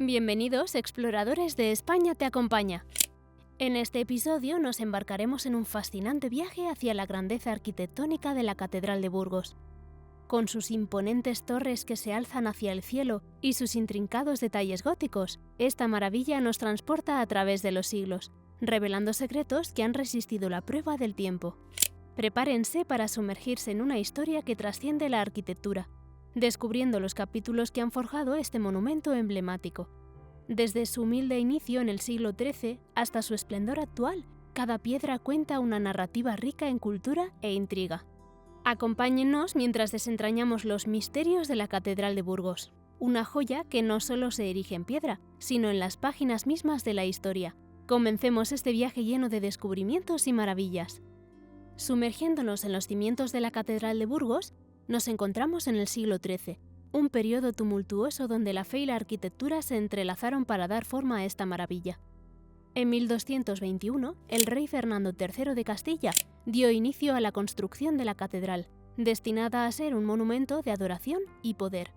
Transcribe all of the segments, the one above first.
Bienvenidos, exploradores de España te acompaña. En este episodio nos embarcaremos en un fascinante viaje hacia la grandeza arquitectónica de la Catedral de Burgos. Con sus imponentes torres que se alzan hacia el cielo y sus intrincados detalles góticos, esta maravilla nos transporta a través de los siglos, revelando secretos que han resistido la prueba del tiempo. Prepárense para sumergirse en una historia que trasciende la arquitectura, descubriendo los capítulos que han forjado este monumento emblemático. Desde su humilde inicio en el siglo XIII hasta su esplendor actual, cada piedra cuenta una narrativa rica en cultura e intriga. Acompáñennos mientras desentrañamos los misterios de la Catedral de Burgos, una joya que no solo se erige en piedra, sino en las páginas mismas de la historia. Comencemos este viaje lleno de descubrimientos y maravillas. Sumergiéndonos en los cimientos de la Catedral de Burgos, nos encontramos en el siglo XIII, un periodo tumultuoso donde la fe y la arquitectura se entrelazaron para dar forma a esta maravilla. En 1221, el rey Fernando III de Castilla dio inicio a la construcción de la catedral, destinada a ser un monumento de adoración y poder.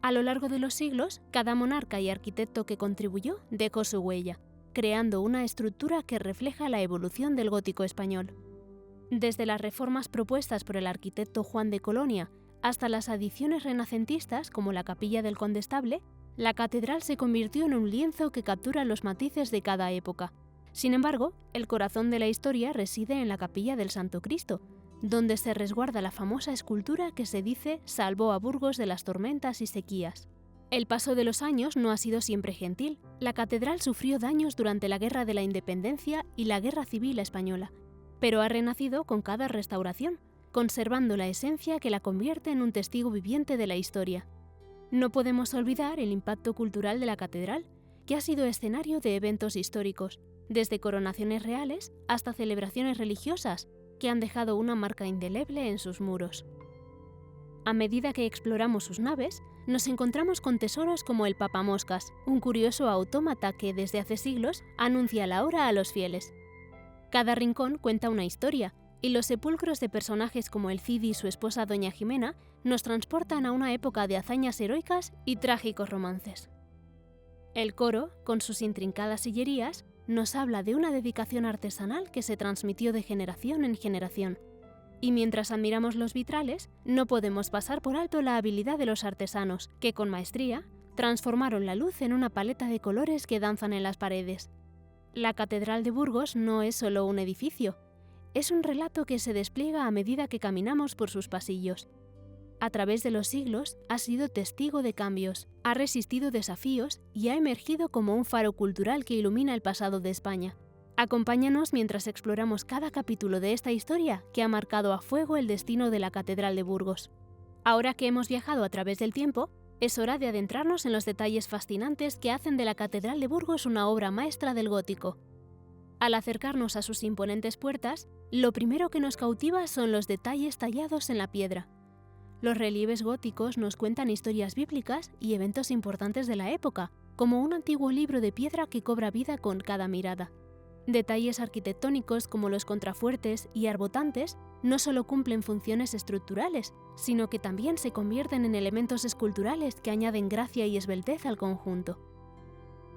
A lo largo de los siglos, cada monarca y arquitecto que contribuyó dejó su huella, creando una estructura que refleja la evolución del gótico español. Desde las reformas propuestas por el arquitecto Juan de Colonia hasta las adiciones renacentistas como la Capilla del Condestable, la catedral se convirtió en un lienzo que captura los matices de cada época. Sin embargo, el corazón de la historia reside en la Capilla del Santo Cristo, donde se resguarda la famosa escultura que se dice salvó a Burgos de las tormentas y sequías. El paso de los años no ha sido siempre gentil. La catedral sufrió daños durante la Guerra de la Independencia y la Guerra Civil Española, pero ha renacido con cada restauración, conservando la esencia que la convierte en un testigo viviente de la historia. No podemos olvidar el impacto cultural de la catedral, que ha sido escenario de eventos históricos, desde coronaciones reales hasta celebraciones religiosas, que han dejado una marca indeleble en sus muros. A medida que exploramos sus naves, nos encontramos con tesoros como el papamoscas, un curioso autómata que desde hace siglos anuncia la hora a los fieles. Cada rincón cuenta una historia, y los sepulcros de personajes como el Cid y su esposa Doña Jimena nos transportan a una época de hazañas heroicas y trágicos romances. El coro, con sus intrincadas sillerías, nos habla de una dedicación artesanal que se transmitió de generación en generación. Y mientras admiramos los vitrales, no podemos pasar por alto la habilidad de los artesanos, que con maestría transformaron la luz en una paleta de colores que danzan en las paredes. La Catedral de Burgos no es solo un edificio, es un relato que se despliega a medida que caminamos por sus pasillos. A través de los siglos ha sido testigo de cambios, ha resistido desafíos y ha emergido como un faro cultural que ilumina el pasado de España. Acompáñanos mientras exploramos cada capítulo de esta historia que ha marcado a fuego el destino de la Catedral de Burgos. Ahora que hemos viajado a través del tiempo, es hora de adentrarnos en los detalles fascinantes que hacen de la Catedral de Burgos una obra maestra del gótico. Al acercarnos a sus imponentes puertas, lo primero que nos cautiva son los detalles tallados en la piedra. Los relieves góticos nos cuentan historias bíblicas y eventos importantes de la época, como un antiguo libro de piedra que cobra vida con cada mirada. Detalles arquitectónicos como los contrafuertes y arbotantes no solo cumplen funciones estructurales, sino que también se convierten en elementos esculturales que añaden gracia y esbeltez al conjunto.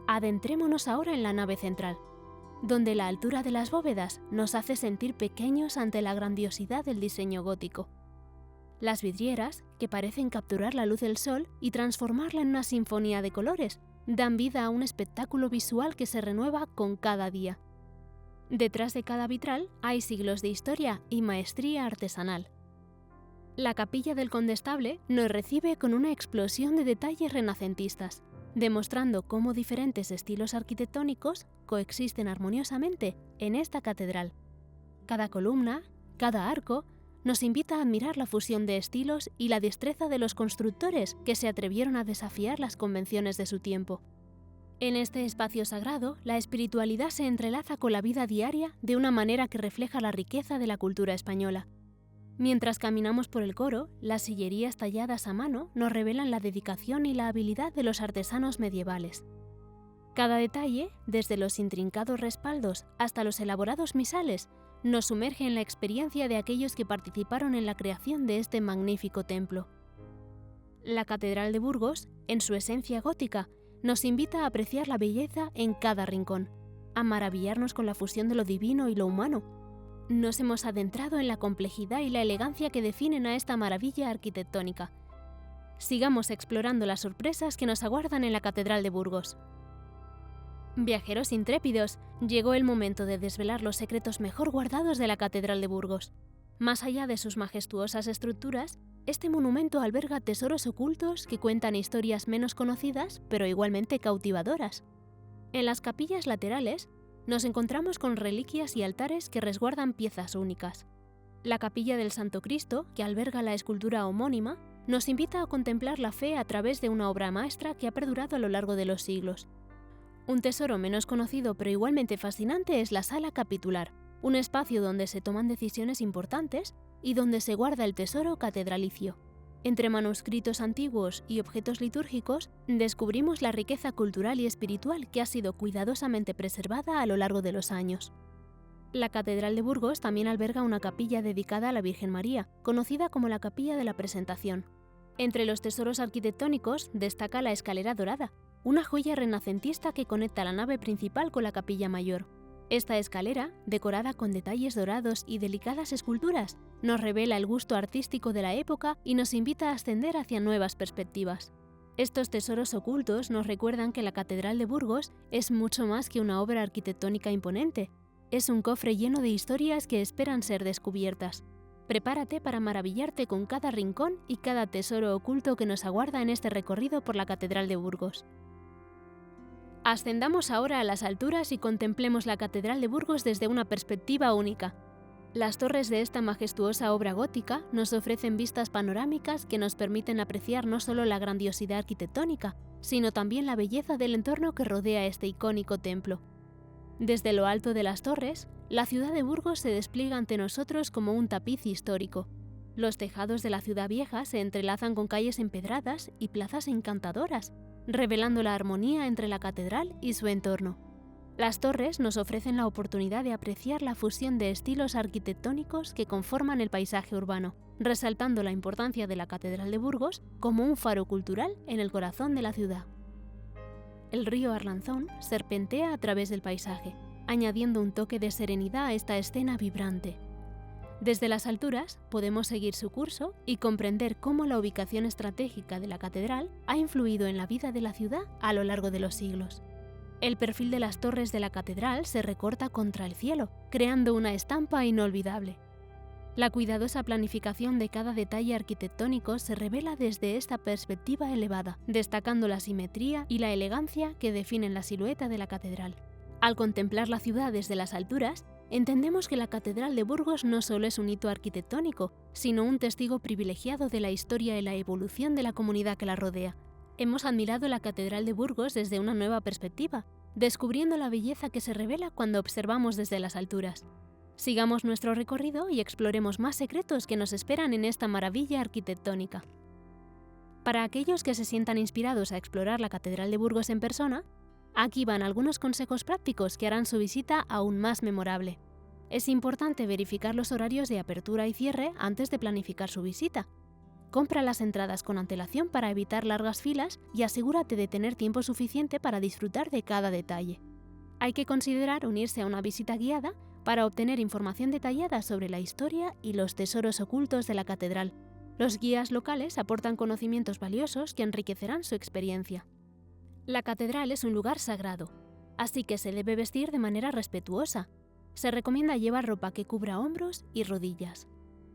Adentrémonos ahora en la nave central, donde la altura de las bóvedas nos hace sentir pequeños ante la grandiosidad del diseño gótico. Las vidrieras, que parecen capturar la luz del sol y transformarla en una sinfonía de colores, dan vida a un espectáculo visual que se renueva con cada día. Detrás de cada vitral hay siglos de historia y maestría artesanal. La Capilla del Condestable nos recibe con una explosión de detalles renacentistas, demostrando cómo diferentes estilos arquitectónicos coexisten armoniosamente en esta catedral. Cada columna, cada arco, nos invita a admirar la fusión de estilos y la destreza de los constructores que se atrevieron a desafiar las convenciones de su tiempo. En este espacio sagrado, la espiritualidad se entrelaza con la vida diaria de una manera que refleja la riqueza de la cultura española. Mientras caminamos por el coro, las sillerías talladas a mano nos revelan la dedicación y la habilidad de los artesanos medievales. Cada detalle, desde los intrincados respaldos hasta los elaborados misales, nos sumerge en la experiencia de aquellos que participaron en la creación de este magnífico templo. La Catedral de Burgos, en su esencia gótica, nos invita a apreciar la belleza en cada rincón, a maravillarnos con la fusión de lo divino y lo humano. Nos hemos adentrado en la complejidad y la elegancia que definen a esta maravilla arquitectónica. Sigamos explorando las sorpresas que nos aguardan en la Catedral de Burgos. Viajeros intrépidos, llegó el momento de desvelar los secretos mejor guardados de la Catedral de Burgos. Más allá de sus majestuosas estructuras, este monumento alberga tesoros ocultos que cuentan historias menos conocidas, pero igualmente cautivadoras. En las capillas laterales, nos encontramos con reliquias y altares que resguardan piezas únicas. La capilla del Santo Cristo, que alberga la escultura homónima, nos invita a contemplar la fe a través de una obra maestra que ha perdurado a lo largo de los siglos. Un tesoro menos conocido pero igualmente fascinante es la sala capitular, un espacio donde se toman decisiones importantes y donde se guarda el tesoro catedralicio. Entre manuscritos antiguos y objetos litúrgicos, descubrimos la riqueza cultural y espiritual que ha sido cuidadosamente preservada a lo largo de los años. La Catedral de Burgos también alberga una capilla dedicada a la Virgen María, conocida como la Capilla de la Presentación. Entre los tesoros arquitectónicos destaca la escalera dorada, una joya renacentista que conecta la nave principal con la capilla mayor. Esta escalera, decorada con detalles dorados y delicadas esculturas, nos revela el gusto artístico de la época y nos invita a ascender hacia nuevas perspectivas. Estos tesoros ocultos nos recuerdan que la Catedral de Burgos es mucho más que una obra arquitectónica imponente. Es un cofre lleno de historias que esperan ser descubiertas. Prepárate para maravillarte con cada rincón y cada tesoro oculto que nos aguarda en este recorrido por la Catedral de Burgos. Ascendamos ahora a las alturas y contemplemos la Catedral de Burgos desde una perspectiva única. Las torres de esta majestuosa obra gótica nos ofrecen vistas panorámicas que nos permiten apreciar no solo la grandiosidad arquitectónica, sino también la belleza del entorno que rodea este icónico templo. Desde lo alto de las torres, la ciudad de Burgos se despliega ante nosotros como un tapiz histórico. Los tejados de la ciudad vieja se entrelazan con calles empedradas y plazas encantadoras, revelando la armonía entre la catedral y su entorno. Las torres nos ofrecen la oportunidad de apreciar la fusión de estilos arquitectónicos que conforman el paisaje urbano, resaltando la importancia de la Catedral de Burgos como un faro cultural en el corazón de la ciudad. El río Arlanzón serpentea a través del paisaje, añadiendo un toque de serenidad a esta escena vibrante. Desde las alturas podemos seguir su curso y comprender cómo la ubicación estratégica de la catedral ha influido en la vida de la ciudad a lo largo de los siglos. El perfil de las torres de la catedral se recorta contra el cielo, creando una estampa inolvidable. La cuidadosa planificación de cada detalle arquitectónico se revela desde esta perspectiva elevada, destacando la simetría y la elegancia que definen la silueta de la catedral. Al contemplar la ciudad desde las alturas, entendemos que la Catedral de Burgos no solo es un hito arquitectónico, sino un testigo privilegiado de la historia y la evolución de la comunidad que la rodea. Hemos admirado la Catedral de Burgos desde una nueva perspectiva, descubriendo la belleza que se revela cuando observamos desde las alturas. Sigamos nuestro recorrido y exploremos más secretos que nos esperan en esta maravilla arquitectónica. Para aquellos que se sientan inspirados a explorar la Catedral de Burgos en persona, aquí van algunos consejos prácticos que harán su visita aún más memorable. Es importante verificar los horarios de apertura y cierre antes de planificar su visita. Compra las entradas con antelación para evitar largas filas y asegúrate de tener tiempo suficiente para disfrutar de cada detalle. Hay que considerar unirse a una visita guiada para obtener información detallada sobre la historia y los tesoros ocultos de la catedral. Los guías locales aportan conocimientos valiosos que enriquecerán su experiencia. La catedral es un lugar sagrado, así que se debe vestir de manera respetuosa. Se recomienda llevar ropa que cubra hombros y rodillas.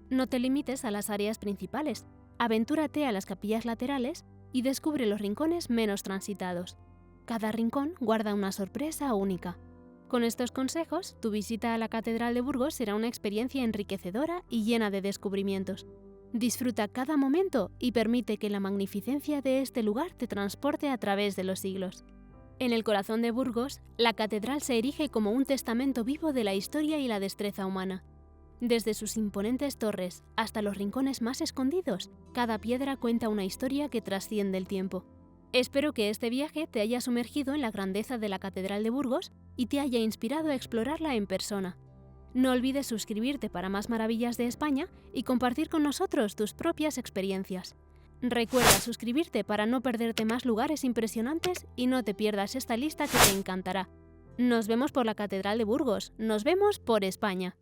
No te limites a las áreas principales, aventúrate a las capillas laterales y descubre los rincones menos transitados. Cada rincón guarda una sorpresa única. Con estos consejos, tu visita a la Catedral de Burgos será una experiencia enriquecedora y llena de descubrimientos. Disfruta cada momento y permite que la magnificencia de este lugar te transporte a través de los siglos. En el corazón de Burgos, la catedral se erige como un testamento vivo de la historia y la destreza humana. Desde sus imponentes torres hasta los rincones más escondidos, cada piedra cuenta una historia que trasciende el tiempo. Espero que este viaje te haya sumergido en la grandeza de la Catedral de Burgos y te haya inspirado a explorarla en persona. No olvides suscribirte para más maravillas de España y compartir con nosotros tus propias experiencias. Recuerda suscribirte para no perderte más lugares impresionantes y no te pierdas esta lista que te encantará. Nos vemos por la Catedral de Burgos, nos vemos por España.